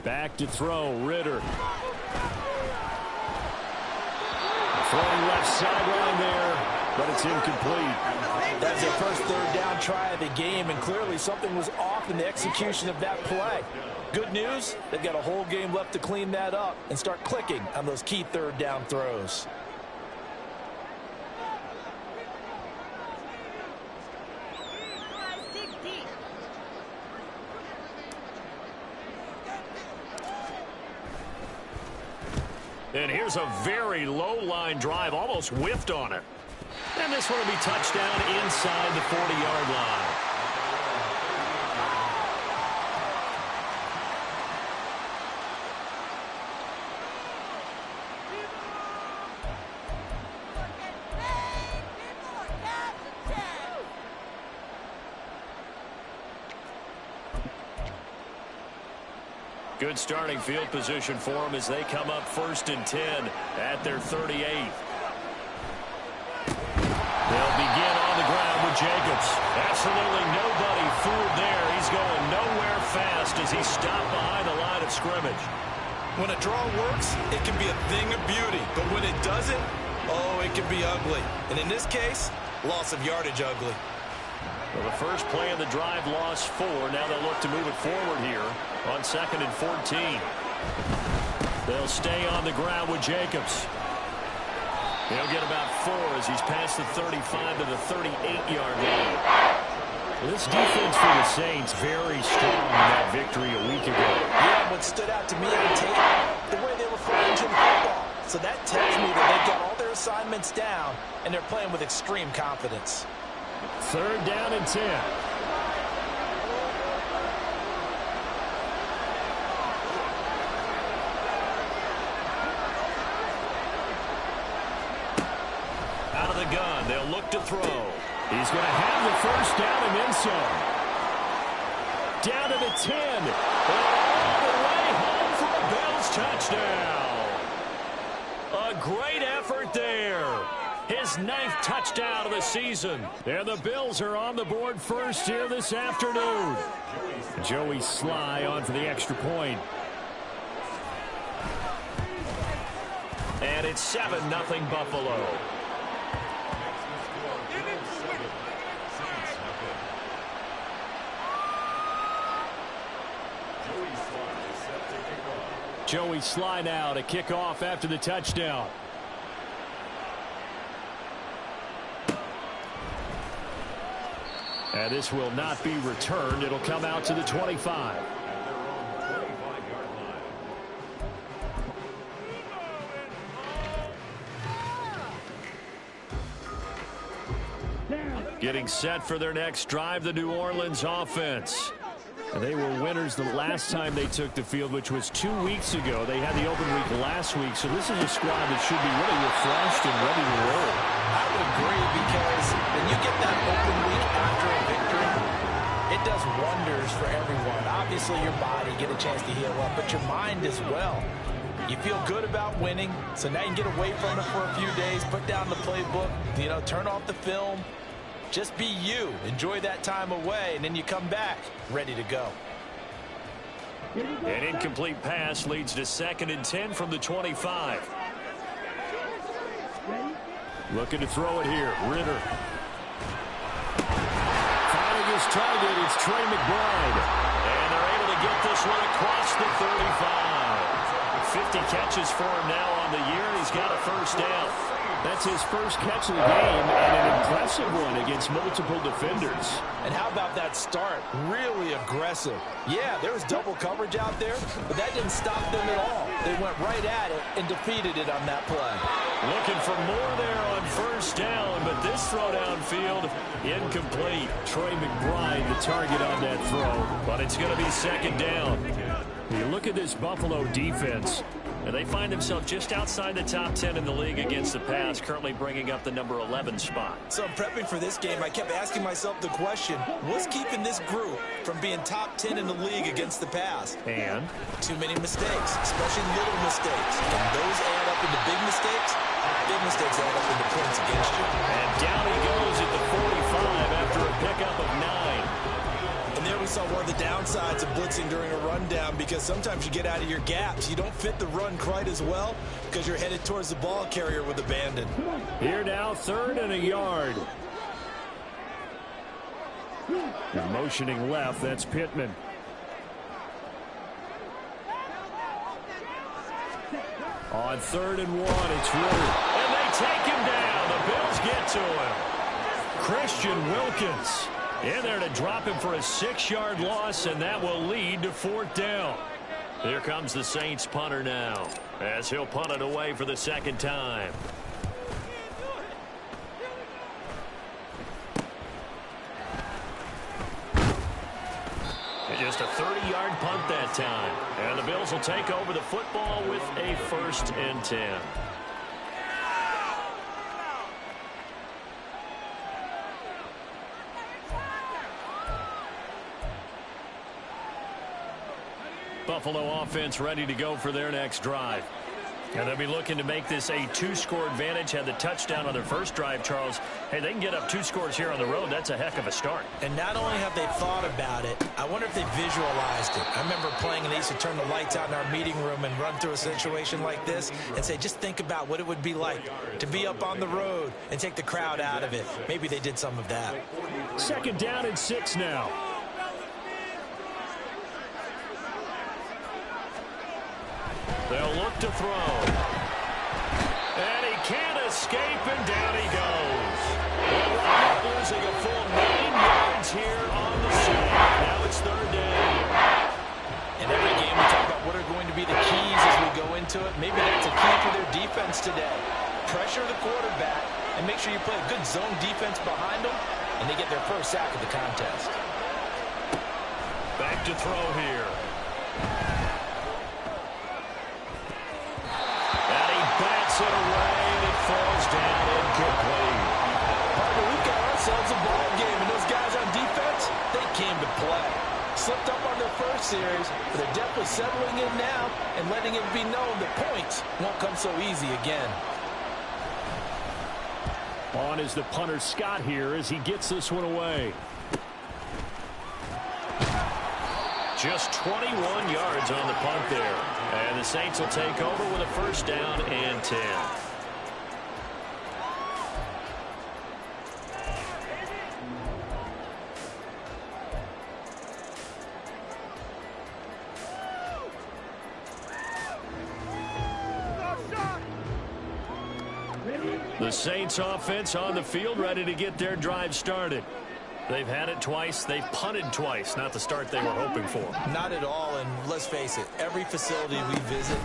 Back to throw, Ritter. Throwing left sideline there, but it's incomplete. That's their first third down try of the game, and clearly something was off in the execution of that play. Good news, they've got a whole game left to clean that up and start clicking on those key third down throws. And here's a very low-line drive, almost whiffed on it. And this one will be touchdown inside the 40-yard line. Good starting field position for them as they come up 1st and 10 at their 38. They'll begin on the ground with Jacobs. Absolutely nobody fooled there. He's going nowhere fast as he's stopped behind the line of scrimmage. When a draw works, it can be a thing of beauty. But when it doesn't, oh, it can be ugly. And in this case, loss of yardage ugly. Well, the first play of the drive lost 4. Now they'll look to move it forward here on 2nd and 14. They'll stay on the ground with Jacobs. He'll get about 4 as he's past the 35 to the 38-yard line. Well, this defense for the Saints very strong in that victory a week ago. Yeah, what stood out to me on tape, the way they were playing football. So that tells me that they've got all their assignments down, and they're playing with extreme confidence. 3rd down and 10. Out of the gun, they'll look to throw. He's going to have the 1st down and then some. Down to the 10. All the way home for a Bills touchdown. A great effort there. His 9th touchdown of the season. And the Bills are on the board first here this afternoon. Joey Sly on for the extra point. And it's 7-0 Buffalo. Joey Sly now to kick off after the touchdown. And this will not be returned. It'll come out to the 25. Getting set for their next drive, the New Orleans offense. They were winners the last time they took the field, which was 2 weeks ago. They had the open week last week, so this is a squad that should be really refreshed and ready to roll. I would agree, because when you get that open week after a victory, it does wonders for everyone. Obviously, your body get a chance to heal up, but your mind as well. You feel good about winning, so now you can get away from it for a few days, put down the playbook, turn off the film. Just be you. Enjoy that time away, and then you come back ready to go. An incomplete pass leads to 2nd and 10 from the 25. Looking to throw it here. Ritter. Finding his target, it's Trey McBride. And they're able to get this one across the 35. 50 catches for him now on the year. He's got a 1st down. That's his first catch of the game, and an impressive one against multiple defenders. And how about that start? Really aggressive. Yeah, there was double coverage out there, but that didn't stop them at all. They went right at it and defeated it on that play. Looking for more there on 1st down, but this throw downfield incomplete. Trey McBride, the target on that throw, but it's going to be 2nd down. You look at this Buffalo defense, and they find themselves just outside the top 10 in the league against the pass, currently bringing up the number 11 spot. So prepping for this game, I kept asking myself the question, what's keeping this group from being top 10 in the league against the pass? And? Too many mistakes, especially little mistakes. And those add up into big mistakes. Big mistakes add up into points against you. And down he goes at the 45 after a pickup of 9. saw one of the downsides of blitzing during a rundown because sometimes you get out of your gaps. You don't fit the run quite as well because you're headed towards the ball carrier with abandon. Here now, 3rd and a yard. They're motioning left. That's Pittman. On 3rd and 1, it's Ritter. And they take him down. The Bills get to him. Christian Wilkins in there to drop him for a 6-yard loss, and that will lead to 4th down. Here comes the Saints punter now, as he'll punt it away for the 2nd time. Just a 30-yard punt that time. And the Bills will take over the football with a 1st and 10. Buffalo offense ready to go for their next drive. And they'll be looking to make this a 2-score advantage. Had the touchdown on their first drive, Charles. Hey, they can get up 2 scores here on the road. That's a heck of a start. And not only have they thought about it, I wonder if they visualized it. I remember playing and they used to turn the lights out in our meeting room and run through a situation like this and say, just think about what it would be like to be up on the road and take the crowd out of it. Maybe they did some of that. 2nd down and 6 now. They'll look to throw. And he can't escape, and down he goes. They're losing a full 9 yards here on the sack. Now it's 3rd down. In every game, we talk about what are going to be the keys as we go into it. Maybe that's a key for their defense today. Pressure the quarterback and make sure you play a good zone defense behind them, and they get their first sack of the contest. Back to throw here. It away, and it falls down incomplete. Partner, we've got ourselves a ball game, and those guys on defense, they came to play. Slipped up on their first series, but they're definitely settling in now and letting it be known that points won't come so easy again. On is the punter Scott here as he gets this one away. Just 21 yards on the punt there. And the Saints will take over with a 1st down and 10. The Saints offense on the field ready to get their drive started. They've had it twice. They've punted twice. Not the start they were hoping for. Not at all, and let's face it, every facility we visit,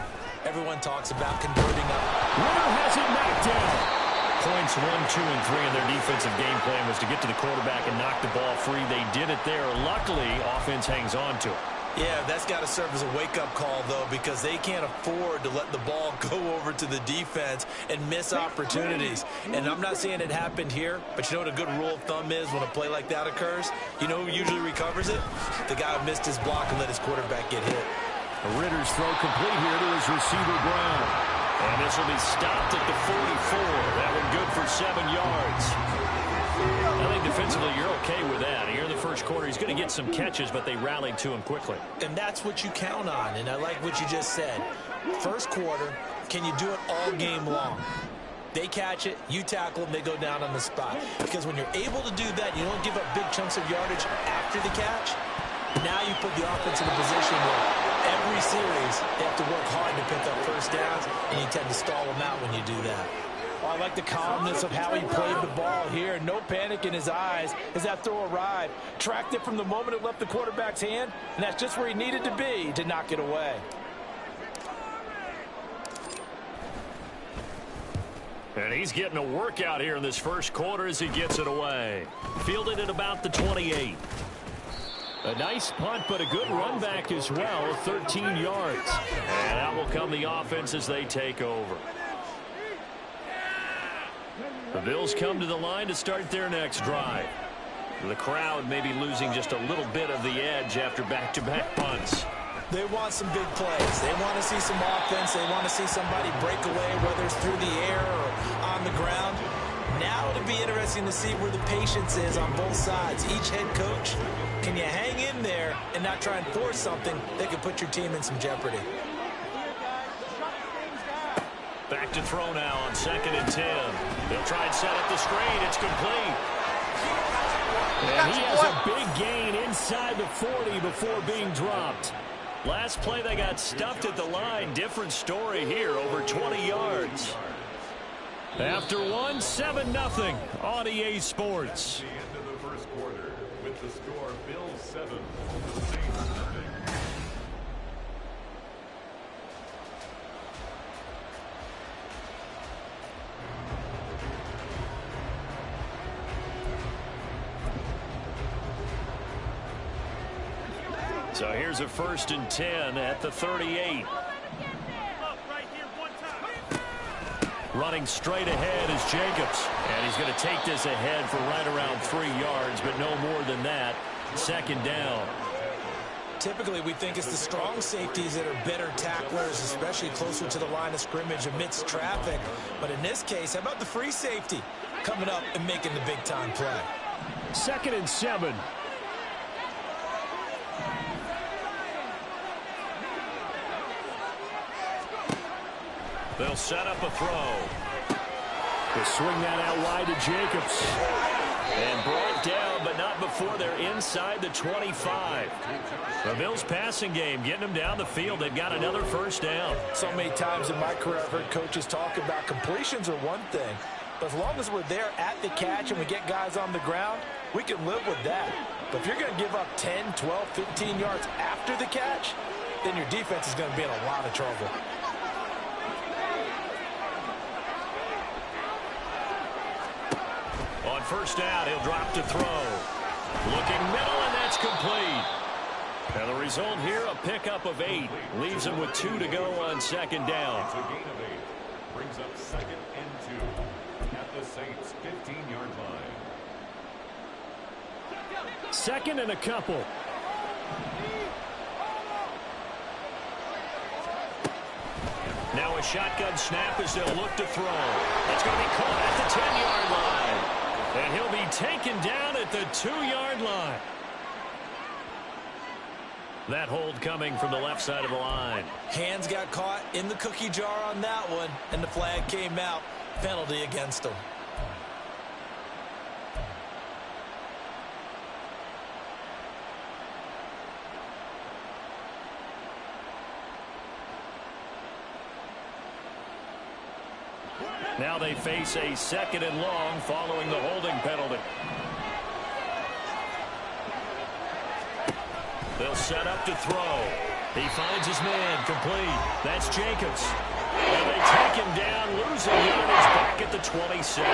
everyone talks about converting up. Ritter has it knocked down. Points 1, 2, and 3 in their defensive game plan was to get to the quarterback and knock the ball free. They did it there. Luckily, offense hangs on to it. Yeah, that's got to serve as a wake-up call, though, because they can't afford to let the ball go over to the defense and miss opportunities. And I'm not saying it happened here, but you know what a good rule of thumb is when a play like that occurs? You know who usually recovers it? The guy who missed his block and let his quarterback get hit. Ritter's throw complete here to his receiver, Brown. And this will be stopped at the 44. That one good for 7 yards. I think defensively you're okay with that. Here in the first quarter, he's going to get some catches, but they rallied to him quickly. And that's what you count on, and I like what you just said. First quarter, can you do it all game long? They catch it, you tackle them, they go down on the spot. Because when you're able to do that, you don't give up big chunks of yardage after the catch. Now you put the offense in a position where every series they have to work hard to pick up first downs, and you tend to stall them out when you do that. I like the calmness of how he played the ball here. No panic in his eyes as that throw arrived. Tracked it from the moment it left the quarterback's hand, and that's just where he needed to be to knock it away. And he's getting a workout here in this first quarter as he gets it away. Fielded at about the 28. A nice punt, but a good run back as well, 13 yards. And out will come the offense as they take over. The Bills come to the line to start their next drive. The crowd may be losing just a little bit of the edge after back-to-back punts. They want some big plays. They want to see some offense. They want to see somebody break away, whether it's through the air or on the ground. Now it'll be interesting to see where the patience is on both sides. Each head coach can you hang in there and not try and force something that could put your team in some jeopardy? Back to throw now on 2nd and 10. They'll try and set up the screen. It's complete. And he has a big gain inside the 40 before being dropped. Last play they got stuffed at the line. Different story here, over 20 yards. After one, 7-0 on EA Sports. The end of the first quarter with the score Bills 7, Saints 0. So here's a 1st and 10 at the 38. Running straight ahead is Jacobs. And he's going to take this ahead for right around 3 yards, but no more than that. 2nd down. Typically, we think it's the strong safeties that are better tacklers, especially closer to the line of scrimmage amidst traffic. But in this case, how about the free safety coming up and making the big-time play? 2nd and 7. They'll set up a throw. They'll swing that out wide to Jacobs. And brought down, but not before they're inside the 25. The Bills passing game, getting them down the field. They've got another 1st down. So many times in my career I've heard coaches talk about completions are one thing. But as long as we're there at the catch and we get guys on the ground, we can live with that. But if you're going to give up 10, 12, 15 yards after the catch, then your defense is going to be in a lot of trouble. On 1st down, he'll drop to throw. Looking middle, and that's complete. And the result here, a pickup of 8. Leaves him with 2 to go on 2nd down. It's a gain of 8. Brings up 2nd and 2 at the Saints' 15-yard line. 2nd and a couple. Now a shotgun snap as they'll look to throw. It's going to be caught at the 10-yard line. And he'll be taken down at the 2-yard line. That hold coming from the left side of the line. Hands got caught in the cookie jar on that one, and the flag came out. Penalty against him. Now they face a 2nd and long following the holding penalty. They'll set up to throw. He finds his man complete. That's Jacobs. And they take him down, losing yardage back at the 27.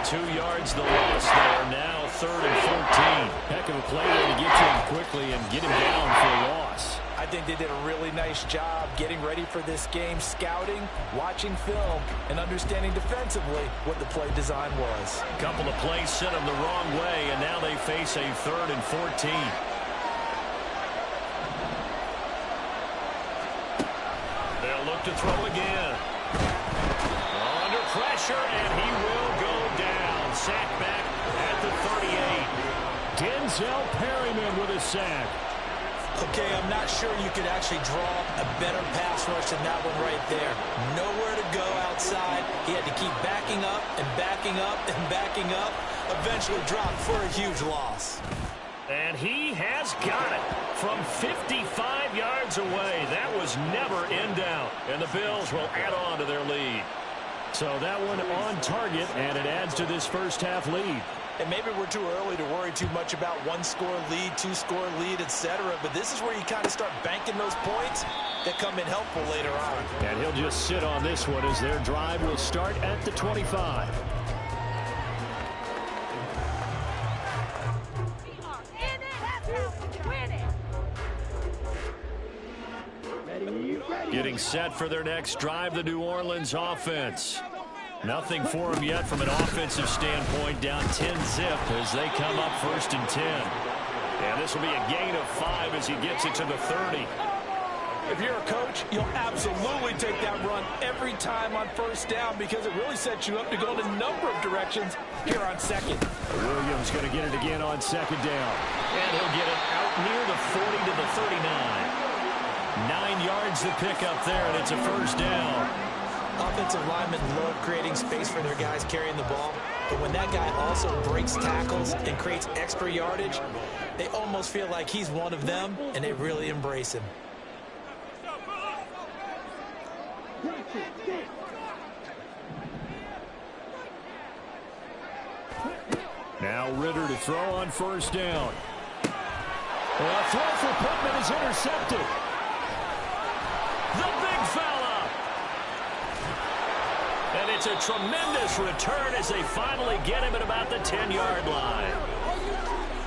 2 yards the loss there. Now 3rd and 14. Heck of a play there to get to him quickly and get him down for a loss. I think they did a really nice job getting ready for this game, scouting, watching film, and understanding defensively what the play design was. A couple of plays sent them the wrong way, and now they face a 3rd and 14. They'll look to throw again. Under pressure, and he will go down. Sacked back at the 38. Denzel Perryman with a sack. Okay, I'm not sure you could actually draw a better pass rush than that one right there. Nowhere to go outside. He had to keep backing up and backing up and backing up. Eventually dropped for a huge loss. And he has got it from 55 yards away. That was never in doubt. And the Bills will add on to their lead. So that one on target, and it adds to this first half lead. And maybe we're too early to worry too much about 1-score lead, 2-score lead, etc. But this is where you kind of start banking those points that come in helpful later on. And he'll just sit on this one as their drive will start at the 25. Getting set for their next drive, the New Orleans offense. Nothing for them yet from an offensive standpoint, down 10-zip as they come up 1st and 10. And this will be a gain of 5 as he gets it to the 30. If you're a coach, you'll absolutely take that run every time on first down because it really sets you up to go in a number of directions here on second. Williams going to get it again on second down. And he'll get it out near the 40 to the 39. 9 yards to pick up there, and it's a first down. Offensive linemen love creating space for their guys carrying the ball, but when that guy also breaks tackles and creates extra yardage, they almost feel like he's one of them, and they really embrace him. Now Ritter to throw on first down. Well, a throw for Pittman is intercepted. The big fella. And it's a tremendous return as they finally get him at about the 10-yard line.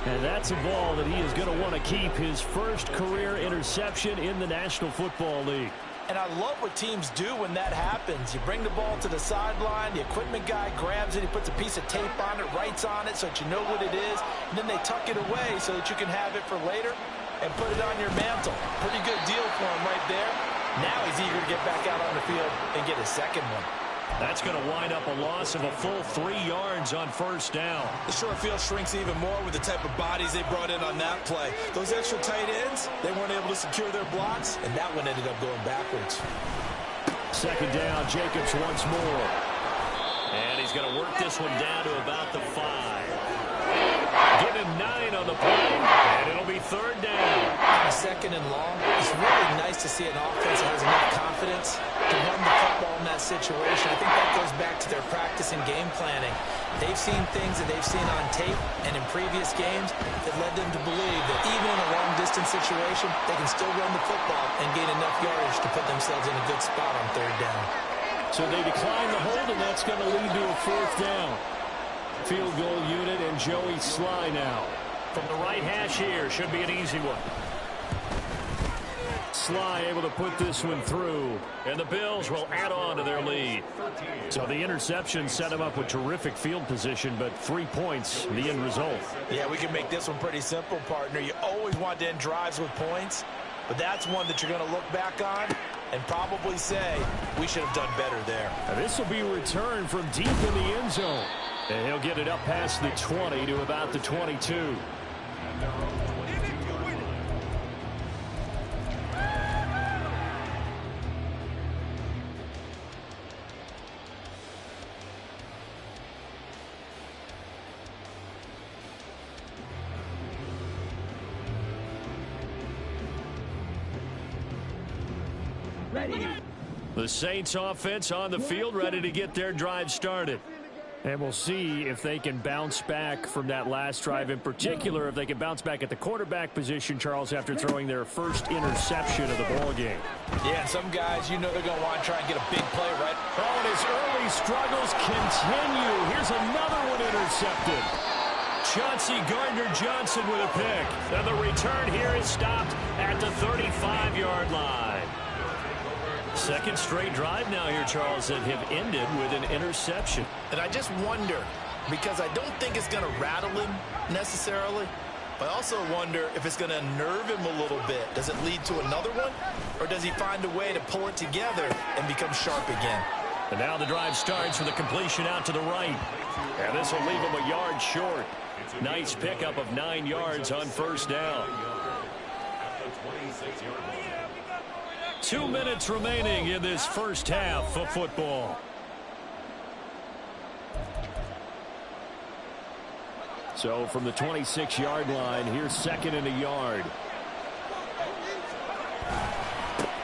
And that's a ball that he is going to want to keep, his first career interception in the National Football League. And I love what teams do when that happens. You bring the ball to the sideline, the equipment guy grabs it, he puts a piece of tape on it, writes on it so that you know what it is, and then they tuck it away so that you can have it for later and put it on your mantle. Pretty good deal for him right there. Now he's eager to get back out on the field and get his second one. That's going to wind up a loss of a full 3 yards on first down. The short field shrinks even more with the type of bodies they brought in on that play. Those extra tight ends, they weren't able to secure their blocks, and that one ended up going backwards. Second down, Jacobs once more. And he's going to work this one down to about the 5. Give him 9 on the play, and it'll be third down. Second and long. It's really nice to see an offense that has enough confidence to run the football in that situation. I think that goes back to their practice and game planning. They've seen things that they've seen on tape and in previous games that led them to believe that even in a long-distance situation, they can still run the football and gain enough yardage to put themselves in a good spot on third down. So they decline the hold, and that's going to lead to a fourth down. Field goal unit and Joey Sly now. From the right hash here, should be an easy one. Sly able to put this one through, and the Bills will add on to their lead. So the interception set him up with terrific field position, but 3 points, the end result. Yeah, we can make this one pretty simple, partner. You always want to end drives with points, but that's one that you're going to look back on and probably say, we should have done better there. Now this will be returned from deep in the end zone. And he'll get it up past the 20 to about the 22. The Saints offense on the field, ready to get their drive started. And we'll see if they can bounce back from that last drive, in particular if they can bounce back at the quarterback position, Charles, after throwing their first interception of the ball game. Yeah, and some guys, you know they're going to want to try and get a big play, right? Oh, and his early struggles continue. Here's another one intercepted. Chauncey Gardner-Johnson with a pick. And the return here is stopped at the 35-yard line. Second straight drive now here, Charles, that have ended with an interception. And I just wonder, because I don't think it's going to rattle him necessarily, but I also wonder if it's going to unnerve him a little bit. Does it lead to another one? Or does he find a way to pull it together and become sharp again? And now the drive starts with a completion out to the right. And this will leave him a yard short. Nice pickup of 9 yards on first down. 2 minutes remaining in this first half of football. So from the 26-yard line, here's second and a yard.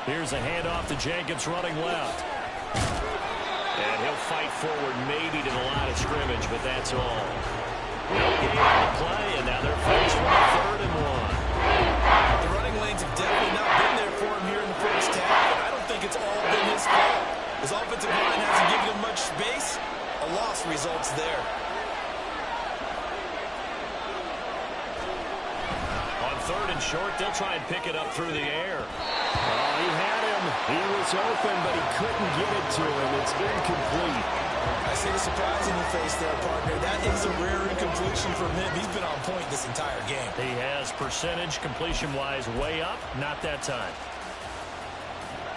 Here's a handoff to Jacobs running left. And he'll fight forward maybe to the line of scrimmage, but that's all. No gain on the play, and now they're faced with a 3rd and 1. The running lanes have definitely not been there for him here in the first half, and I don't think it's all been his fault. His offensive line hasn't given him much space. A loss results there. On 3rd and short, they'll try and pick it up through the air. Oh, he had him. He was open, but he couldn't get it to him. It's incomplete. I see the surprise in your face there, partner. That is a rare incompletion from him. He's been on point this entire game. He has percentage completion-wise way up. Not that time.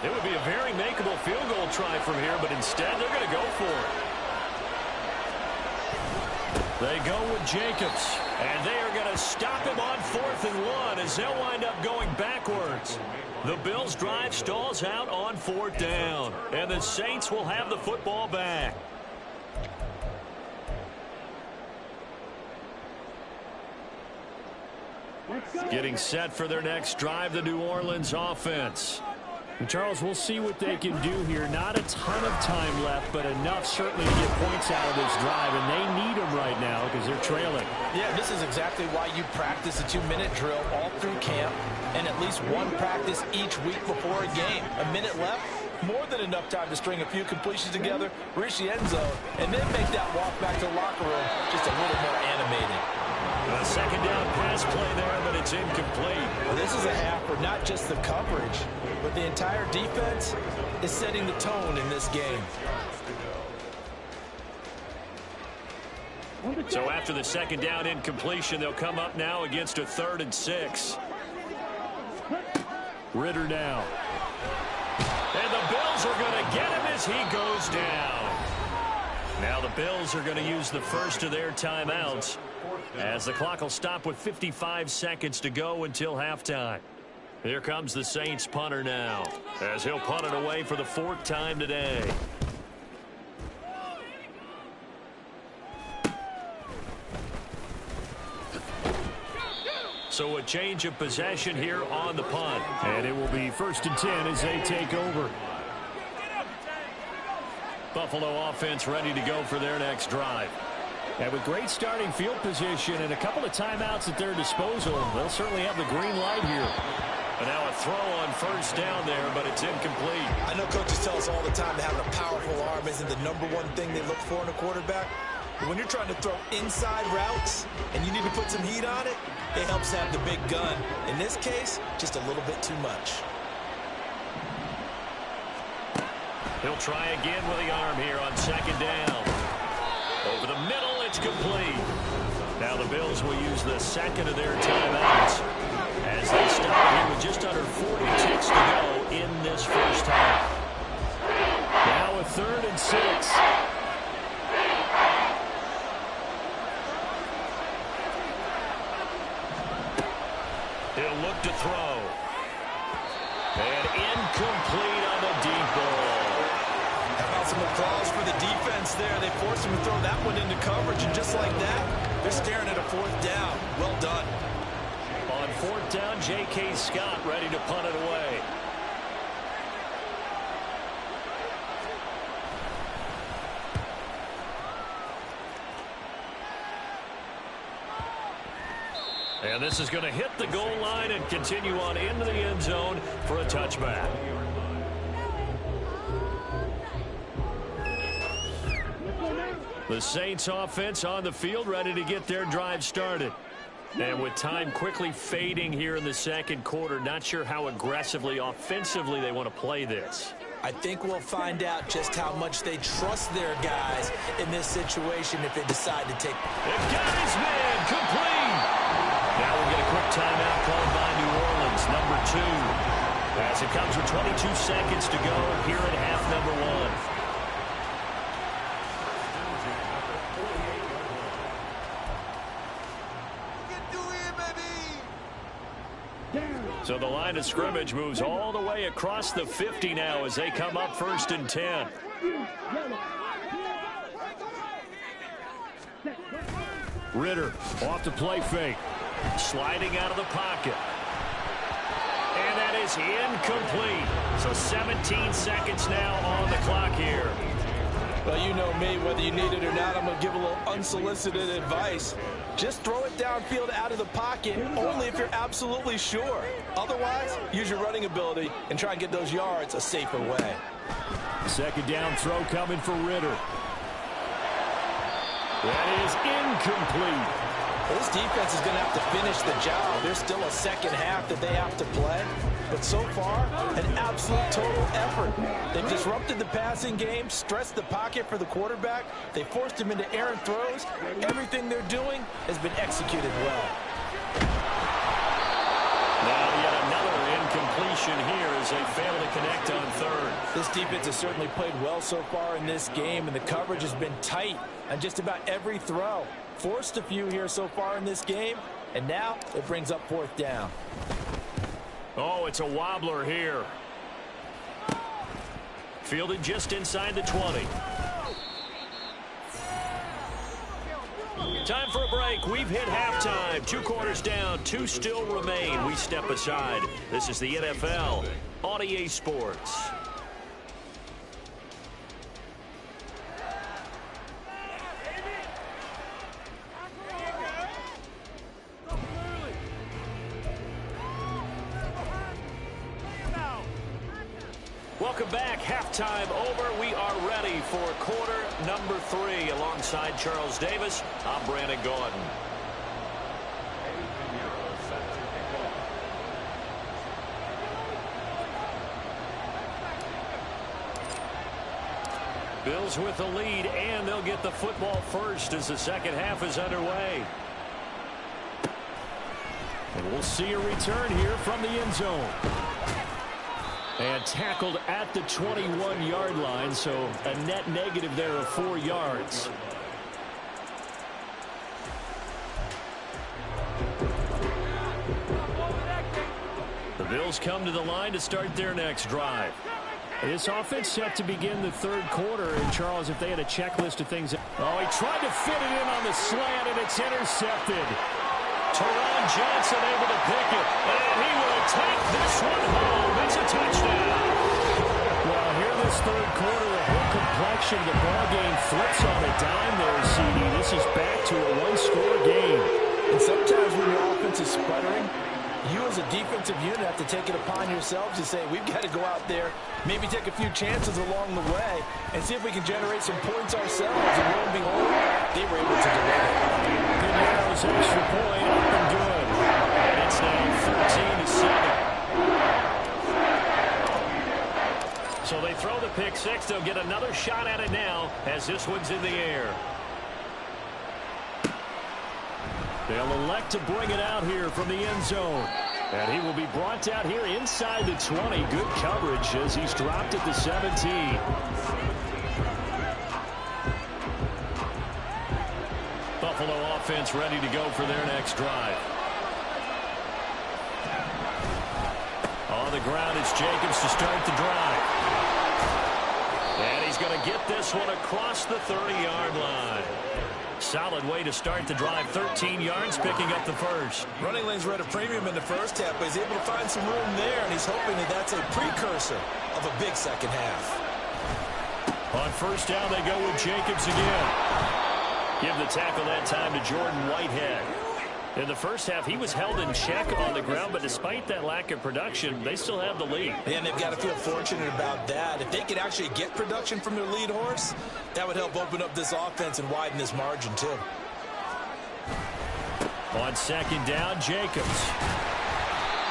It would be a very makeable field goal try from here, but instead they're going to go for it. They go with Jacobs, and they are going to stop him on 4th and 1 as they'll wind up going backwards. The Bills' drive stalls out on 4th down, and the Saints will have the football back. Getting set for their next drive, the New Orleans offense. And Charles, we'll see what they can do here. Not a ton of time left, but enough certainly to get points out of this drive, and they need them right now because they're trailing. Yeah, this is exactly why you practice a 2-minute drill all through camp and at least one practice each week before a game. A minute left, more than enough time to string a few completions together, reach the end zone, and then make that walk back to the locker room just a little more animated. A second down pass play there, but it's incomplete. Well, this is a half for not just the coverage, but the entire defense is setting the tone in this game. So after the second down incompletion, they'll come up now against a 3rd and 6. Ritter now. And the Bills are going to get him as he goes down. Now the Bills are going to use the first of their timeouts as the clock will stop with 55 seconds to go until halftime. Here comes the Saints punter now as he'll punt it away for the 4th time today. So a change of possession here on the punt. And it will be 1st and 10 as they take over. Buffalo offense ready to go for their next drive. And with great starting field position and a couple of timeouts at their disposal, they'll certainly have the green light here. And now a throw on 1st down there, but it's incomplete. I know coaches tell us all the time that having a powerful arm isn't the #1 thing they look for in a quarterback. But when you're trying to throw inside routes and you need to put some heat on it, it helps have the big gun. In this case, just a little bit too much. He'll try again with the arm here on 2nd down. Over the middle, it's complete. Now the Bills will use the second of their timeouts as they stop here with just under 40 ticks to go in this first half. Now a 3rd and 6. He'll look to throw. And incomplete on the deep ball. How about some applause for the defense there? They forced him to throw that one into coverage, and just like that, they're staring at a 4th down. Well done. On 4th down, J.K. Scott ready to punt it away. And this is going to hit the goal line and continue on into the end zone for a touchback. The Saints offense on the field ready to get their drive started. And with time quickly fading here in the second quarter, not sure how aggressively, offensively they want to play this. I think we'll find out just how much they trust their guys in this situation if they decide to take. They've got his man complete. Now we'll get a quick timeout called by New Orleans, number 2. As it comes with 22 seconds to go here at half number 1. So the line of scrimmage moves all the way across the 50 now as they come up 1st and 10. Ritter off the play fake. Sliding out of the pocket. And that is incomplete. So 17 seconds now on the clock here. Well, you know me, whether you need it or not, I'm going to give a little unsolicited advice. Just throw it downfield out of the pocket only if you're absolutely sure. Otherwise, use your running ability and try and get those yards a safer way. 2nd down throw coming for Ritter. That is incomplete. Well, this defense is going to have to finish the job. There's still a second half that they have to play. But so far, an absolute total effort. They've disrupted the passing game, stressed the pocket for the quarterback. They forced him into errant throws. Everything they're doing has been executed well. Now yet another incompletion here as as they fail to connect on third. This defense has certainly played well so far in this game, and the coverage has been tight on just about every throw. Forced a few here so far in this game, and now it brings up fourth down. Oh, it's a wobbler here. Fielded just inside the 20. Time for a break. We've hit halftime. 2 quarters down. 2 still remain. We step aside. This is the NFL on EA Sports. Welcome back. Halftime over. We are ready for quarter number 3. Alongside Charles Davis, I'm Brandon Gordon. Bills with the lead, and they'll get the football first as the second half is underway. And we'll see a return here from the end zone. And tackled at the 21-yard line, so a net negative there of 4 yards. The Bills come to the line to start their next drive. This offense set to begin the third quarter. And, Charles, if they had a checklist of things... Oh, he tried to fit it in on the slant, and it's intercepted. Teron Johnson able to pick it, and he will take this one home. It's a touchdown. Well, here this third quarter, the whole complexion of the ball game flips on a dime there, CD. This is back to a one-score game. And sometimes when your offense is sputtering, you as a defensive unit have to take it upon yourselves to say, we've got to go out there, maybe take a few chances along the way, and see if we can generate some points ourselves. And lo and behold, they were able to deliver. Good Narrows extra point, up and good. And it's now 13-7. So they throw the pick six. They'll get another shot at it now as this one's in the air. They'll elect to bring it out here from the end zone. And he will be brought out here inside the 20. Good coverage as he's dropped at the 17. Buffalo offense ready to go for their next drive. On the ground, it's Jacobs to start the drive. And he's going to get this one across the 30-yard line. Solid way to start the drive. 13 yards, picking up the first. Running lanes were at a premium in the first half, but he's able to find some room there, and he's hoping that that's a precursor of a big second half. On first down, they go with Jacobs again. Give the tackle that time to Jordan Whitehead. In the first half, he was held in check on the ground, but despite that lack of production, they still have the lead. And they've got to feel fortunate about that. If they could actually get production from their lead horse, that would help open up this offense and widen this margin, too. On second down, Jacobs.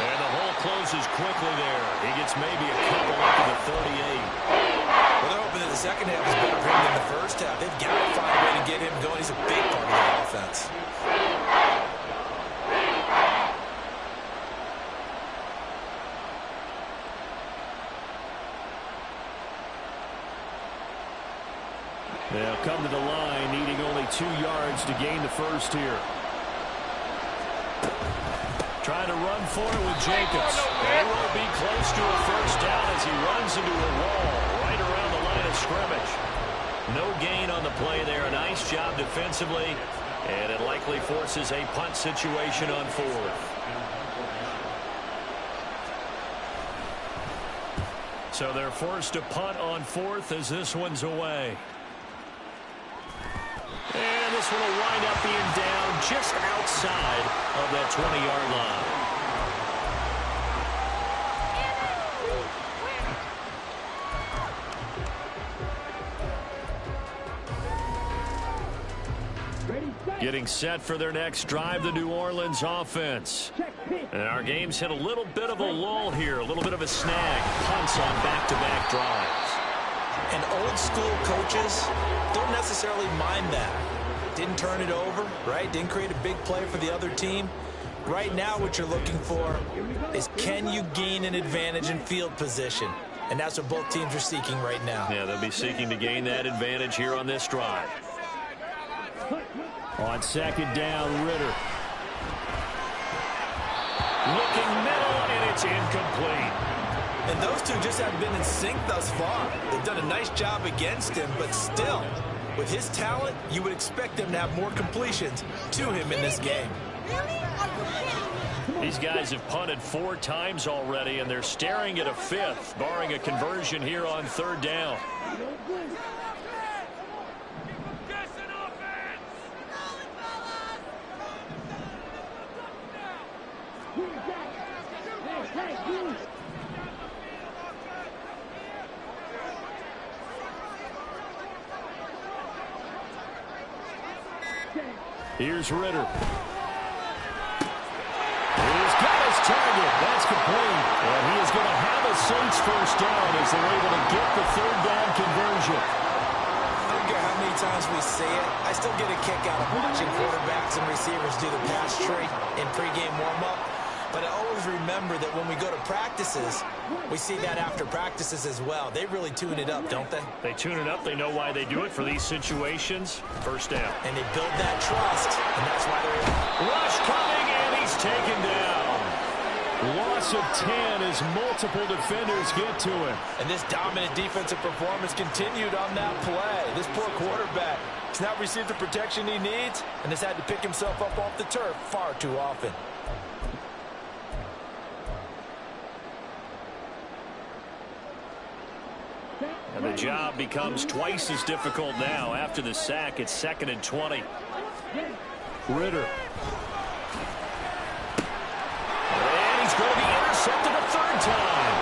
And the hole closes quickly there. He gets maybe a couple up to the 38. Well, they're hoping that the second half is better for him than the first half. They've got to find a way to get him going. He's a big part of the offense. They'll come to the line, needing only 2 yards to gain the first here. Trying to run for it with Jacobs. They will be close to a first down as he runs into a wall right around the line of scrimmage. No gain on the play there. A nice job defensively, and it likely forces a punt situation on fourth. So they're forced to punt on fourth as this one's away. And this one will wind up being down just outside of that 20-yard line. Getting set for their next drive, the New Orleans offense. And our game's hit a little bit of a lull here, a little bit of a snag. Punts on back-to-back drives. And old-school coaches don't necessarily mind that. Didn't turn it over, right? Didn't create a big play for the other team. Right now what you're looking for is, can you gain an advantage in field position? And that's what both teams are seeking right now. Yeah, they'll be seeking to gain that advantage here on this drive. On second down, Ritter. Looking middle, and it's incomplete. And those two just haven't been in sync thus far. They've done a nice job against him, but still, with his talent, you would expect them to have more completions to him in this game. These guys have punted 4 times already, and they're staring at a 5th, barring a conversion here on third down. Here's Ritter. He's got his target. That's complete. And he is going to have a Saints first down as they're able to get the third down conversion. I don't care how many times we say it, I still get a kick out of watching quarterbacks and receivers do the pass tree in pregame warm-up. But I always remember that when we go to practices, we see that after practices as well. They really tune it up, don't they? They tune it up. They know why they do it for these situations. First down. And they build that trust, and that's why they're able. Rush coming, and he's taken down. Loss of 10 as multiple defenders get to him. And this dominant defensive performance continued on that play. This poor quarterback has not received the protection he needs and has had to pick himself up off the turf far too often. And the job becomes twice as difficult now. After the sack, it's 2nd and 20. Ritter. And he's going to be intercepted a 3rd time.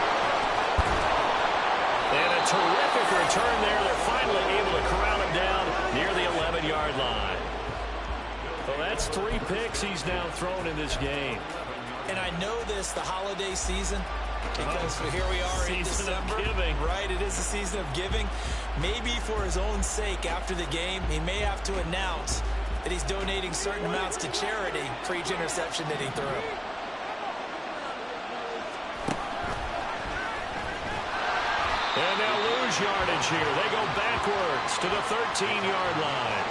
And a terrific return there. They're finally able to corral him down near the 11-yard line. Well, that's 3 picks he's now thrown in this game. And I know this, the holiday season, because here we are in December. Giving. Right, it is the season of giving. Maybe for his own sake after the game, he may have to announce that he's donating certain amounts to charity for each interception that he threw. And they'll lose yardage here. They go backwards to the 13-yard line.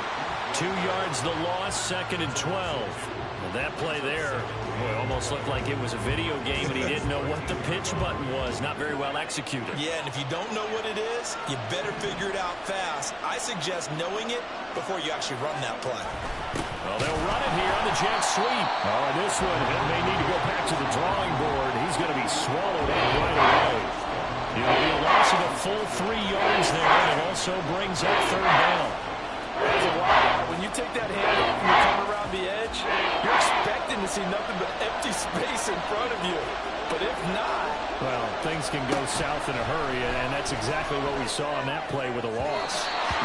2 yards the loss, 2nd and 12. And that play there, boy, almost looked like it was a video game and he didn't know what the pitch button was. Not very well executed. Yeah, and if you don't know what it is, you better figure it out fast. I suggest knowing it before you actually run that play. Well, they'll run it here on the jet sweep. Oh, and this one, it may need to go back to the drawing board. He's going to be swallowed up right away. It'll be a loss of a full 3 yards there, and it also brings up third down. There's a while. When you take that hand off and you come around the edge, you're expecting to see nothing but empty space in front of you. But if not... Well, things can go south in a hurry, and that's exactly what we saw on that play with a loss.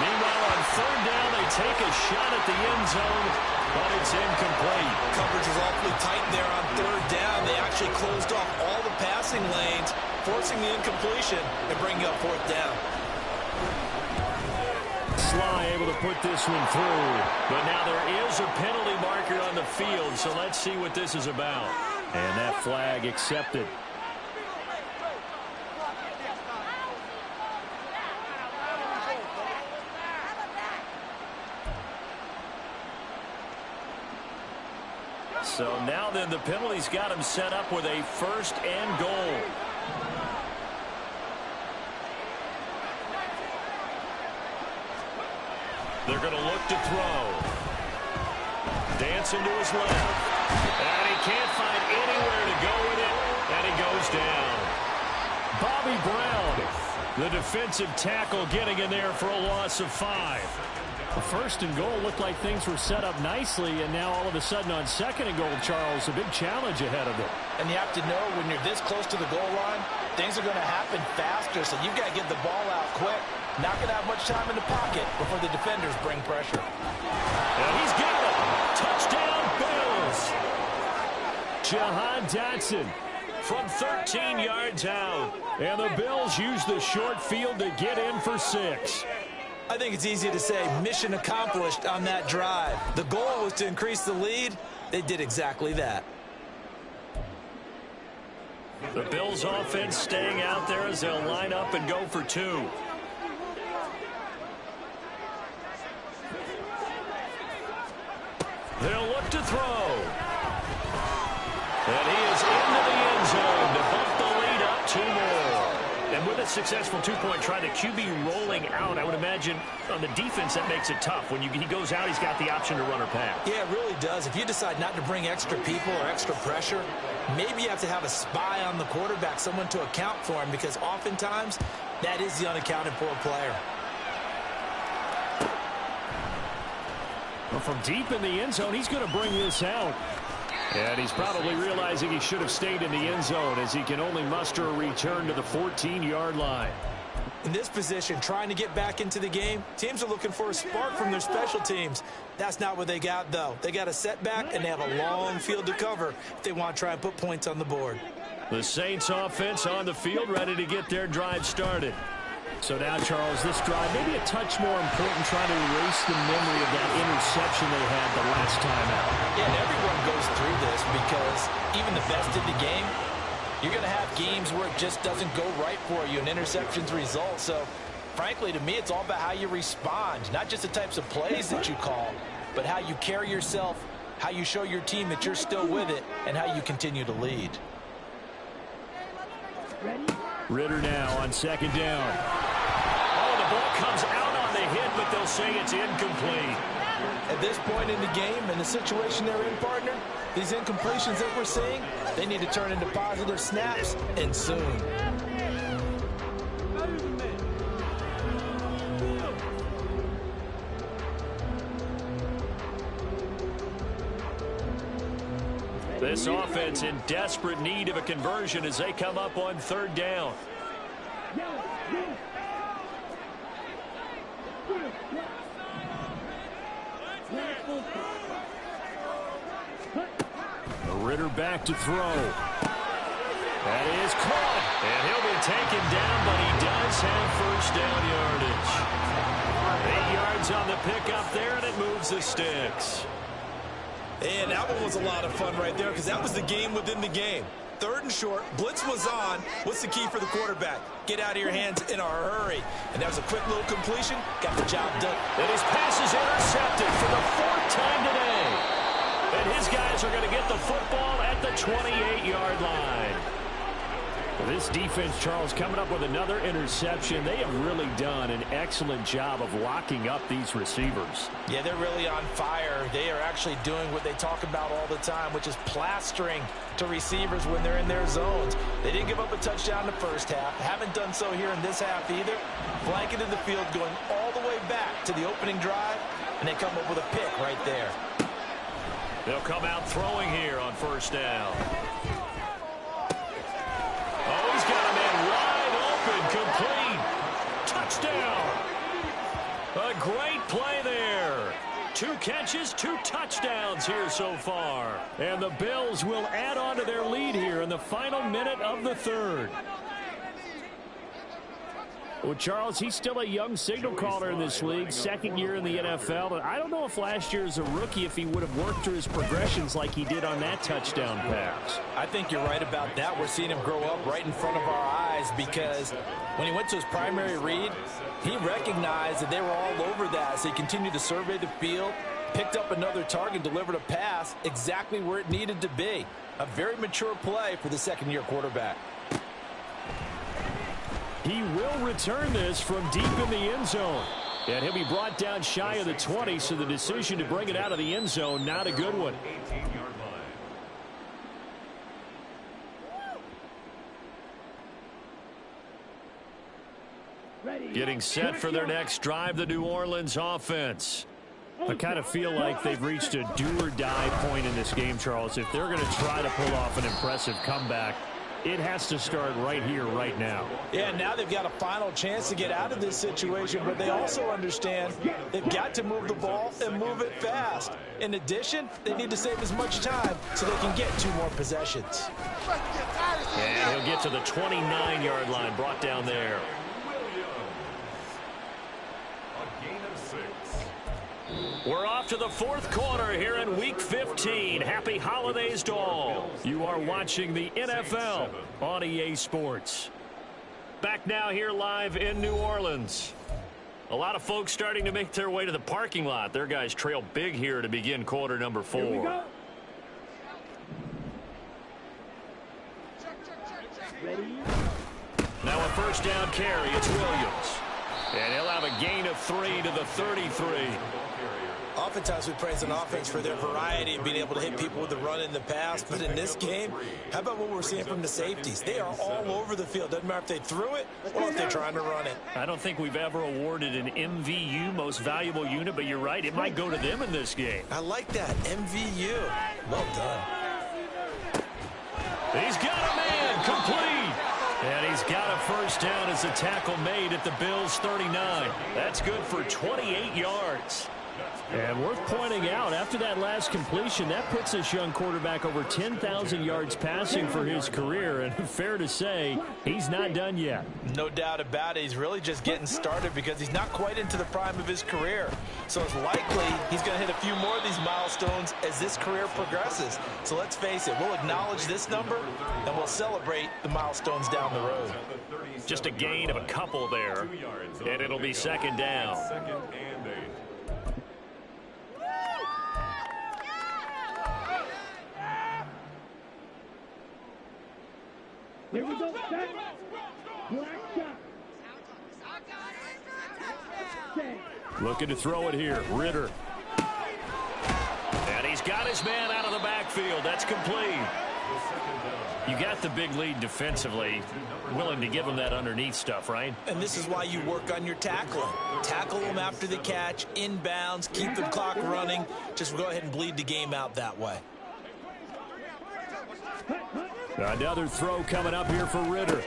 Meanwhile, on third down, they take a shot at the end zone, but it's incomplete. Coverage was awfully tight there on third down. They actually closed off all the passing lanes, forcing the incompletion and bringing up 4th down. Sly able to put this one through. But now there is a penalty marker on the field, so let's see what this is about. And that flag accepted. So now then the penalty's got him set up with a 1st and goal. They're going to look to throw. Dancing to his left. And he can't find anywhere to go with it. And he goes down. Bobby Brown, the defensive tackle, getting in there for a loss of 5. The 1st and goal looked like things were set up nicely, and now all of a sudden on 2nd and goal, Charles, a big challenge ahead of them. And you have to know when you're this close to the goal line, things are going to happen faster, so you've got to get the ball out quick. Not going to have much time in the pocket before the defenders bring pressure. And he's got it. Touchdown, Bills. Jahan Dotson from 13 yards out. And the Bills use the short field to get in for 6. I think it's easy to say mission accomplished on that drive. The goal was to increase the lead. They did exactly that. The Bills offense staying out there as they'll line up and go for two. They'll look to throw. And he is into the end zone to bump the lead up 2 more. And with a successful two-point try, the QB rolling out, I would imagine on the defense that makes it tough. When he goes out, he's got the option to run or pass. Yeah, it really does. If you decide not to bring extra people or extra pressure, maybe you have to have a spy on the quarterback, someone to account for him, because oftentimes that is the unaccounted for player. Well, from deep in the end zone, he's going to bring this out. And he's probably realizing he should have stayed in the end zone as he can only muster a return to the 14-yard line. In this position, trying to get back into the game, teams are looking for a spark from their special teams. That's not what they got, though. They got a setback, and they have a long field to cover if they want to try and put points on the board. The Saints offense on the field, ready to get their drive started. So now, Charles, this drive maybe a touch more important, trying to erase the memory of that interception they had the last time out. Yeah, and everyone goes through this because even the best in the game, you're going to have games where it just doesn't go right for you, and interceptions result. So, frankly, to me, it's all about how you respond, not just the types of plays that you call, but how you carry yourself, how you show your team that you're still with it, and how you continue to lead. Ritter now on second down. Oh, the ball comes out on the hit, but they'll say it's incomplete. At this point in the game and the situation they're in, partner, these incompletions that we're seeing, they need to turn into positive snaps, and soon. This offense in desperate need of a conversion as they come up on third down. Ritter back to throw. That is caught. And he'll be taken down, but he does have first down yardage. 8 yards on the pickup there, and it moves the sticks. And that one was a lot of fun right there because that was the game within the game. Third and short, blitz was on. What's the key for the quarterback? Get out of your hands in a hurry. And that was a quick little completion. Got the job done. And his pass is intercepted for the 4th time today. And his guys are going to get the football at the 28-yard line. This defense, Charles, coming up with another interception. They have really done an excellent job of locking up these receivers. Yeah, they're really on fire. They are actually doing what they talk about all the time, which is plastering to receivers when they're in their zones. They didn't give up a touchdown in the first half. Haven't done so here in this half either. Blanketed the field, going all the way back to the opening drive, and they come up with a pick right there. They'll come out throwing here on first down. Oh, he's got a man wide open, complete. Touchdown. A great play there. 2 catches, 2 touchdowns here so far. And the Bills will add on to their lead here in the final minute of the third. Well, Charles, he's still a young signal caller in this league, 2nd year in the NFL. And I don't know if last year as a rookie, if he would have worked through his progressions like he did on that touchdown pass. I think you're right about that. We're seeing him grow up right in front of our eyes because when he went to his primary read, he recognized that they were all over that. So he continued to survey the field, picked up another target, delivered a pass exactly where it needed to be. A very mature play for the 2nd-year quarterback. He will return this from deep in the end zone. And he'll be brought down shy of the 20, so the decision to bring it out of the end zone, not a good one. 18-yard line. Getting set for their next drive, the New Orleans offense. I kind of feel like they've reached a do-or-die point in this game, Charles. If they're going to try to pull off an impressive comeback, it has to start right here, right now. Yeah, now they've got a final chance to get out of this situation, but they also understand they've got to move the ball and move it fast. In addition, they need to save as much time so they can get 2 more possessions. And he'll get to the 29-yard line, brought down there. A gain of 6. We're off to the fourth quarter here in Week 15. Happy holidays to all. You are watching the NFL on EA Sports. Back now here live in New Orleans. A lot of folks starting to make their way to the parking lot. Their guys trail big here to begin quarter number 4. Now a first down carry. It's Williams. And he'll have a gain of 3 to the 33. Oftentimes we praise an offense for their variety of being able to hit people with the run in the past. But in this game, how about what we're seeing from the safeties? They are all over the field. Doesn't matter if they threw it or if they're trying to run it. I don't think we've ever awarded an MVU, most valuable unit, but you're right. It might go to them in this game. I like that. MVU. Well done. He's got a man complete. And he's got a first down as a tackle made at the Bills' 39. That's good for 28 yards. And worth pointing out, after that last completion, that puts this young quarterback over 10,000 yards passing for his career. And fair to say, he's not done yet. No doubt about it. He's really just getting started because he's not quite into the prime of his career. So it's likely he's going to hit a few more of these milestones as this career progresses. So let's face it, we'll acknowledge this number and we'll celebrate the milestones down the road. Just a gain of a couple there, and it'll be second down. Here we go. Set. Black shot. Looking to throw it here. Ritter. And he's got his man out of the backfield. That's complete. You got the big lead defensively. Willing to give him that underneath stuff, right? And this is why you work on your tackling. Tackle them after the catch, inbounds, keep the clock running. Just go ahead and bleed the game out that way. Another throw coming up here for Ritter.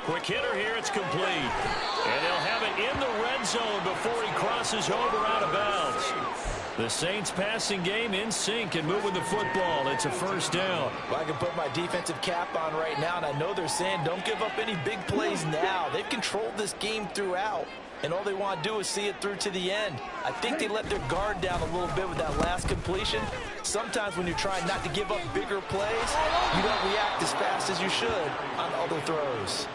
Quick hitter here. It's complete. And they'll have it in the red zone before he crosses over out of bounds. The Saints passing game in sync and moving the football. It's a first down. Well, I can put my defensive cap on right now, and I know they're saying don't give up any big plays now. They've controlled this game throughout, and all they want to do is see it through to the end. I think they let their guard down a little bit with that last completion. Sometimes when you're trying not to give up bigger plays, you don't react as fast as you should on other throws.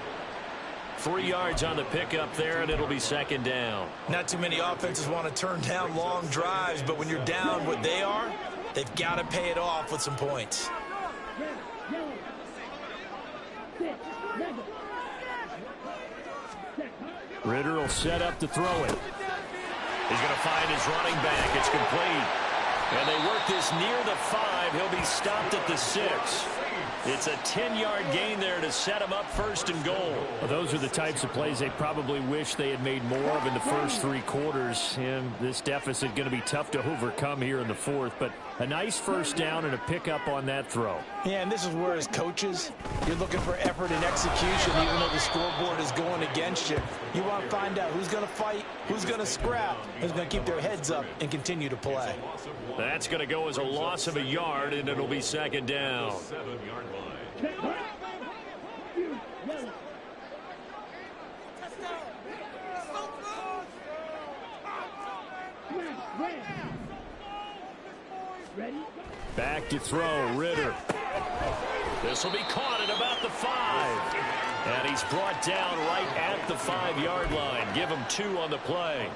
3 yards on the pickup there, and it'll be second down. Not too many offenses want to turn down long drives, but when you're down what they are, they've got to pay it off with some points. Ritter will set up to throw it. He's going to find his running back. It's complete. And they work this near the 5. He'll be stopped at the 6. It's a 10-yard gain there to set him up first and goal. Well, those are the types of plays they probably wish they had made more of in the first 3 quarters. And this deficit going to be tough to overcome here in the 4th. But a nice first down and a pickup on that throw. Yeah, and this is where as coaches, you're looking for effort and execution even though the scoreboard is going against you. You want to find out who's going to fight, who's going to scrap, who's going to keep their heads up and continue to play. That's going to go as a loss of a yard, and it'll be second down. Back to throw, Ritter. This will be caught at about the 5. And he's brought down right at the 5-yard line. Give him 2 on the play.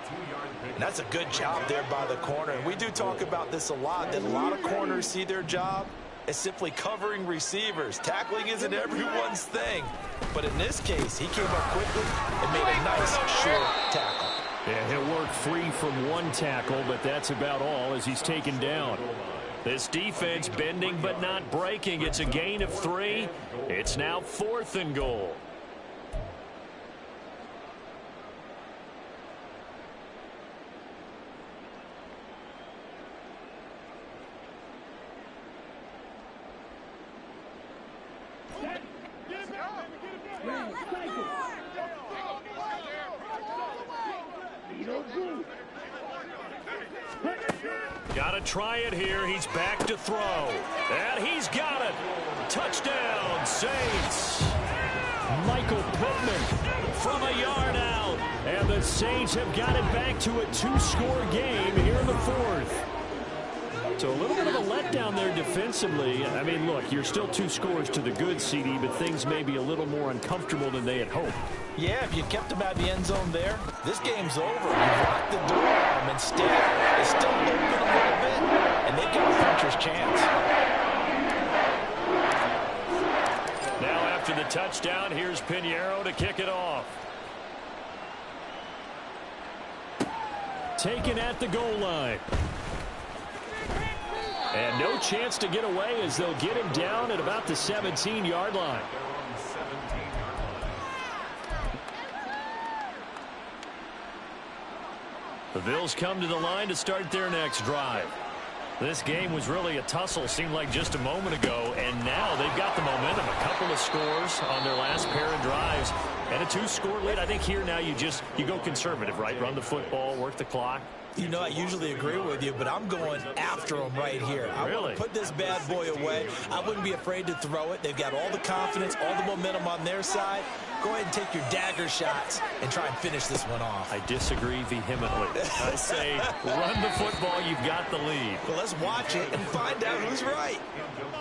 And that's a good job there by the corner. And we do talk about this a lot, that a lot of corners see their job as simply covering receivers. Tackling isn't everyone's thing. But in this case, he came up quickly and made a nice, short tackle. Yeah, he'll work free from 1 tackle, but that's about all as he's taken down. This defense bending but not breaking. It's a gain of 3. It's now 4th and goal. Got to try it here. He's back to throw. And he's got it. Touchdown, Saints. Michael Pittman from a yard out. And the Saints have got it back to a 2-score game here in the fourth. So a little bit of a letdown there defensively. I mean, look, you're still 2 scores to the good, CD, but things may be a little more uncomfortable than they had hoped. Yeah, if you kept them out of the end zone there, this game's over. You locked the door on them. Instead, it's still open a little bit, and they've got a puncher's chance. Now after the touchdown, here's Pinheiro to kick it off. Taken at the goal line. And no chance to get away as they'll get him down at about the 17-yard line. The Bills come to the line to start their next drive. This game was really a tussle, seemed like just a moment ago, and now they've got the momentum. A couple of scores on their last pair of drives, and a 2-score lead. I think here now you go conservative, right? Run the football, work the clock. You know, I usually agree with you, but I'm going after them right here. I want to put this bad boy away. I wouldn't be afraid to throw it. They've got all the confidence, all the momentum on their side. Go ahead and take your dagger shots and try and finish this one off. I disagree vehemently. I say run the football. You've got the lead. Well, let's watch it and find out who's right.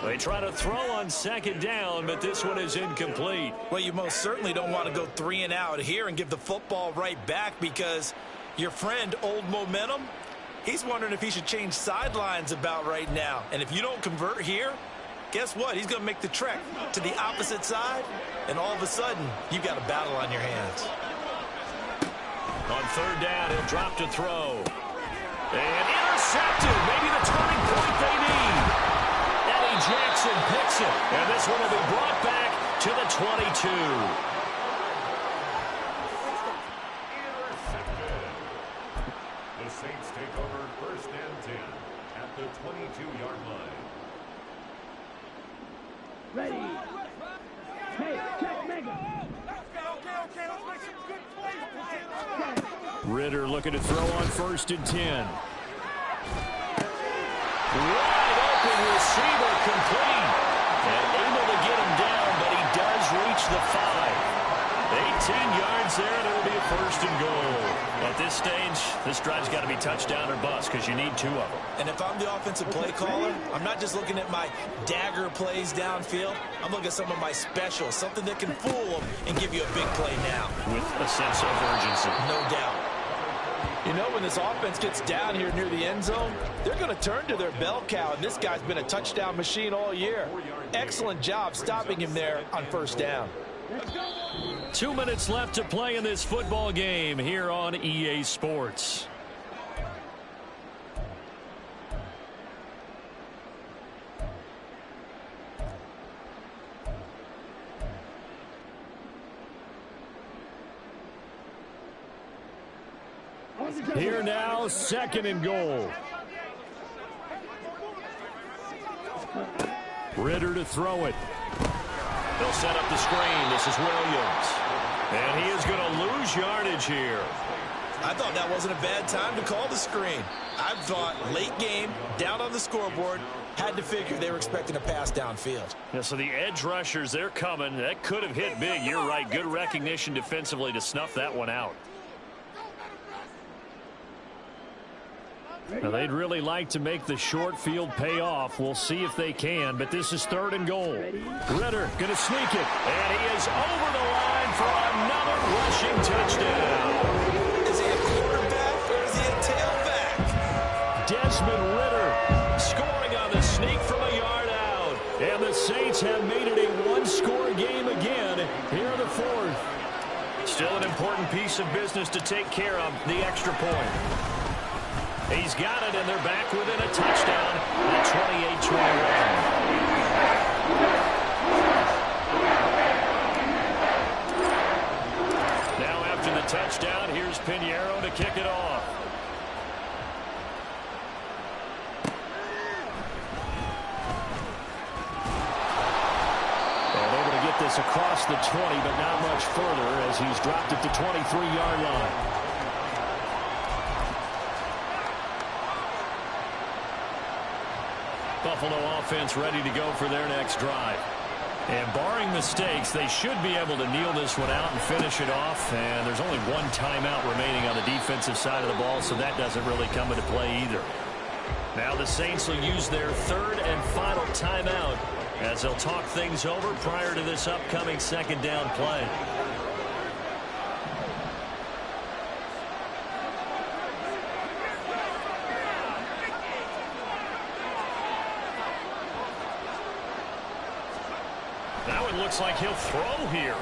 They try to throw on second down, but this one is incomplete. Well, you most certainly don't want to go 3 and out here and give the football right back because your friend, Old Momentum, he's wondering if he should change sidelines about right now. And if you don't convert here, guess what? He's going to make the trek to the opposite side, and all of a sudden, you've got a battle on your hands. On third down, he'll drop to throw. And intercepted. Maybe the turning point they need. Eddie Jackson picks it. And this one will be brought back to the 22. The Saints take over 1st and 10 at the 22-yard line. Ready. Hey, check mega. Ritter looking to throw on 1st and 10. Wide open receiver complete. And able to get him down, but he does reach the 5. 18 yards there, and it'll be a 1st and goal. At this stage, this drive's got to be touchdown or bust because you need 2 of them. And if I'm the offensive play caller, I'm not just looking at my dagger plays downfield. I'm looking at some of my specials, something that can fool them and give you a big play now. With a sense of urgency. No doubt. You know, when this offense gets down here near the end zone, they're going to turn to their bell cow, and this guy's been a touchdown machine all year. Excellent job stopping him there on 1st down. 2 minutes left to play in this football game here on EA Sports. Here now, 2nd and goal. Ritter to throw it. They'll set up the screen. This is Williams. And he is going to lose yardage here. I thought that wasn't a bad time to call the screen. I thought late game, down on the scoreboard, had to figure they were expecting a pass downfield. Yeah, so the edge rushers, they're coming. That could have hit big. You're right. Good recognition defensively to snuff that one out. Now, they'd really like to make the short field pay off. We'll see if they can, but this is 3rd and goal. Ritter going to sneak it, and he is over the line for another rushing touchdown. Is he a quarterback or is he a tailback? Desmond Ritter scoring on the sneak from a yard out. And the Saints have made it a 1-score game again here in the 4th. Still an important piece of business to take care of, the extra point. He's got it, and they're back within a touchdown at 28-21. Now after the touchdown, here's Pinheiro to kick it off. And able to get this across the 20, but not much further as he's dropped at the 23-yard line. Buffalo offense ready to go for their next drive. And barring mistakes, they should be able to kneel this one out and finish it off. And there's only one timeout remaining on the defensive side of the ball, so that doesn't really come into play either. Now the Saints will use their third and final timeout as they'll talk things over prior to this upcoming second down play. Now it looks like he'll throw here.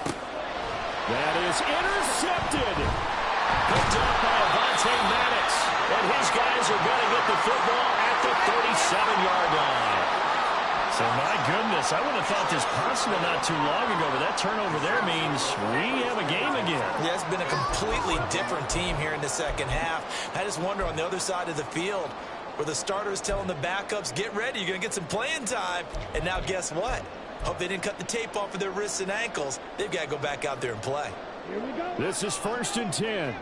That is intercepted. Picked up by Avonte Madden. And his guys are going to get the football at the 37-yard line. So, my goodness, I would have thought this possible not too long ago, but that turnover there means we have a game again. Yeah, it's been a completely different team here in the second half. I just wonder on the other side of the field where the starters telling the backups, get ready, you're going to get some playing time. And now guess what? Hope they didn't cut the tape off of their wrists and ankles. They've got to go back out there and play. Here we go. This is 1st and 10.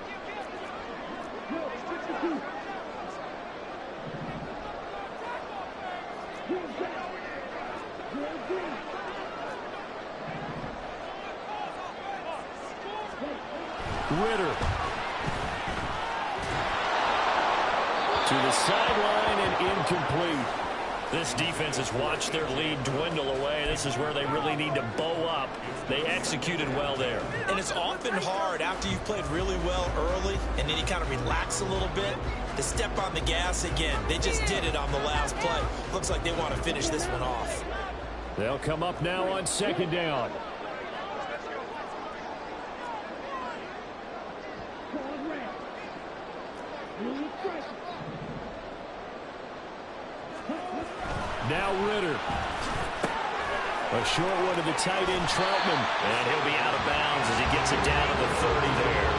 Ritter. To the sideline and incomplete. This defense has watched their lead dwindle away. This is where they really need to bow up. They executed well there. And it's often hard after you've played really well early and then you kind of relax a little bit to step on the gas again. They just did it on the last play. Looks like they want to finish this one off. They'll come up now on 2nd down. Now Ritter. A short one to the tight end, Troutman. And he'll be out of bounds as he gets it down to the 30 there.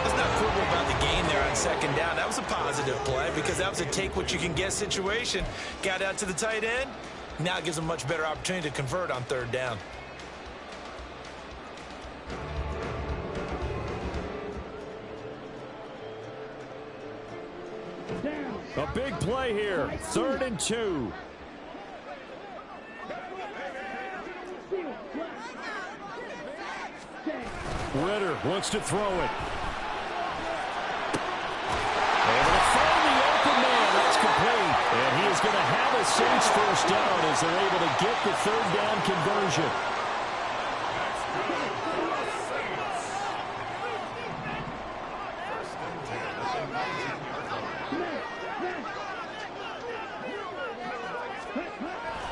Let's not quibble about the gain there on 2nd down. That was a positive play because that was a take-what-you-can-get situation. Got out to the tight end. Now it gives them a much better opportunity to convert on 3rd down. A big play here. 3rd and 2. Ritter wants to throw it. Able to find the open man. That's complete. And he is going to have a Saints first down as they're able to get the 3rd down conversion.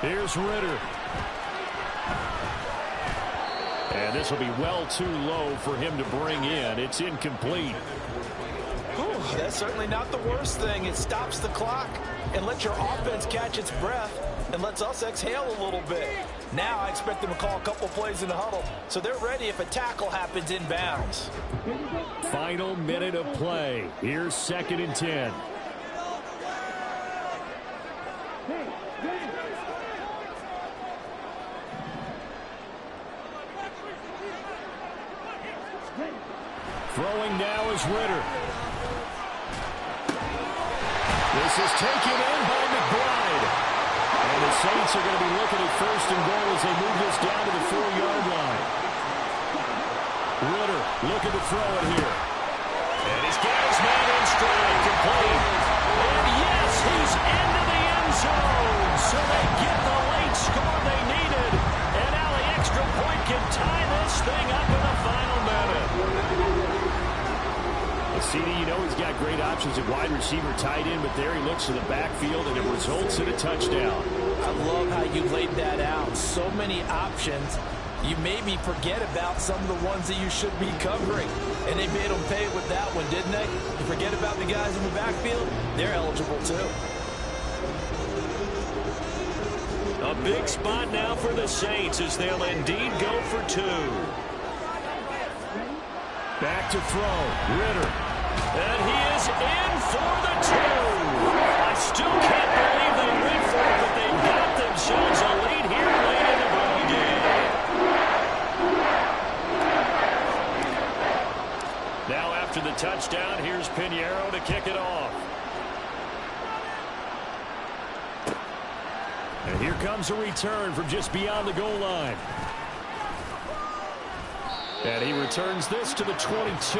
Here's Ritter. And this will be well too low for him to bring in. It's incomplete. Whew, that's certainly not the worst thing. It stops the clock and lets your offense catch its breath and lets us exhale a little bit. Now I expect them to call a couple plays in the huddle so they're ready if a tackle happens in bounds. Final minute of play. Here's 2nd and 10. Throwing now is Ritter. This is taken in by McBride. And the Saints are going to be looking at 1st and goal as they move this down to the 4-yard line. Ritter looking to throw it here. And he's got his man in stride, complete. And yes, he's into the end zone. So they get the late score they needed. And now the extra point can tie this thing up in the final minute. CD, you know he's got great options at wide receiver, tight end, but there he looks to the backfield, and it results in a touchdown. I love how you laid that out. So many options. You maybe forget about some of the ones that you should be covering. And they made them pay with that one, didn't they? You forget about the guys in the backfield, they're eligible too. A big spot now for the Saints as they'll indeed go for 2. Back to throw. Ritter. And he is in for the 2. I still can't believe they went for it, but they got themselves a lead here late in the ball game. Now after the touchdown, here's Pinheiro to kick it off. And here comes a return from just beyond the goal line. And he returns this to the 22.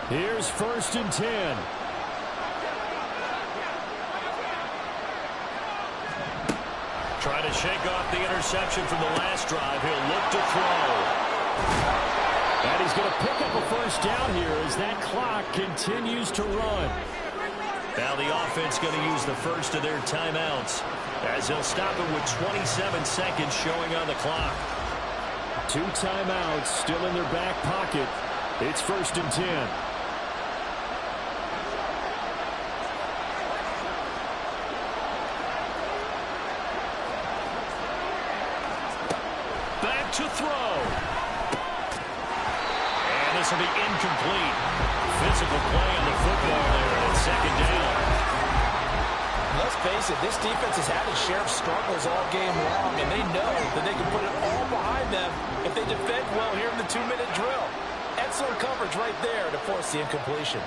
Here's 1st and 10. Trying to shake off the interception from the last drive. He'll look to throw. And he's going to pick up a 1st down here as that clock continues to run. Now the offense going to use the first of their timeouts as they'll stop it with 27 seconds showing on the clock. 2 timeouts still in their back pocket. It's 1st and 10. Back to throw. And this will be incomplete. Physical play on the football there at 2nd down. Let's face it, this defense has had its share of struggles all game long, and they know that they can put it all behind them if they defend well here in the 2-minute drill. Excellent coverage right there to force the incompletion.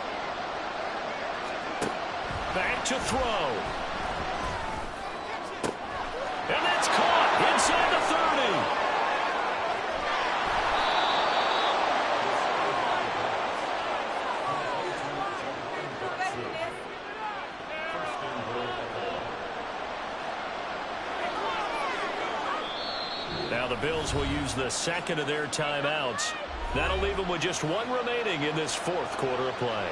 Back to throw. And that's caught inside the 30. Now the Bills will use the second of their timeouts. That'll leave them with just 1 remaining in this 4th quarter of play.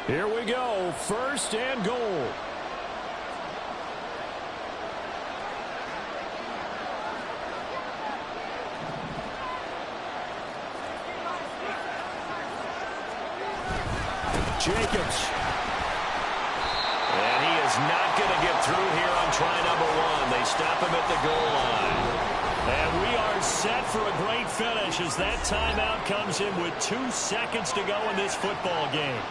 Here we go, 1st and goal. Jacobs. And he is not going to get through here on try number 1. They stop him at the goal line. And we are set for a great finish as that timeout comes in with 2 seconds to go in this football game.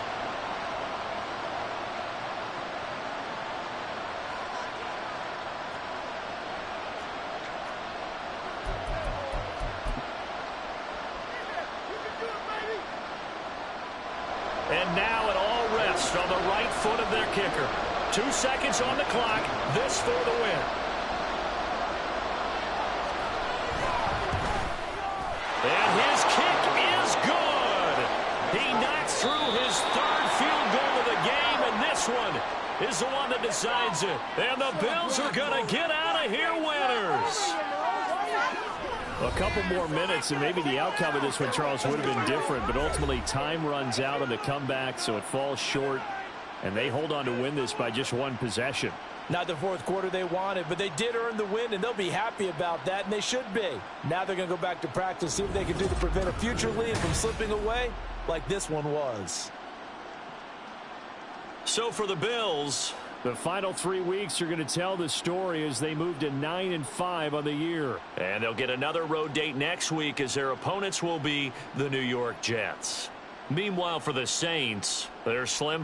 And now it all rests on the right foot of their kicker. 2 seconds on the clock. This for the win. And his kick is good. He knocks through his 3rd field goal of the game, and this one is the one that decides it. And the Bills are going to get out of here winners. A couple more minutes, and maybe the outcome of this one, Charles, would have been different. But ultimately, time runs out on the comeback, so it falls short. And they hold on to win this by just 1 possession. Not the 4th quarter they wanted, but they did earn the win, and they'll be happy about that, and they should be. Now they're going to go back to practice, see what they can do to prevent a future lead from slipping away like this one was. So for the Bills, the final 3 weeks are going to tell the story as they move to 9-5 on the year. And they'll get another road date next week as their opponents will be the New York Jets. Meanwhile, for the Saints, their slim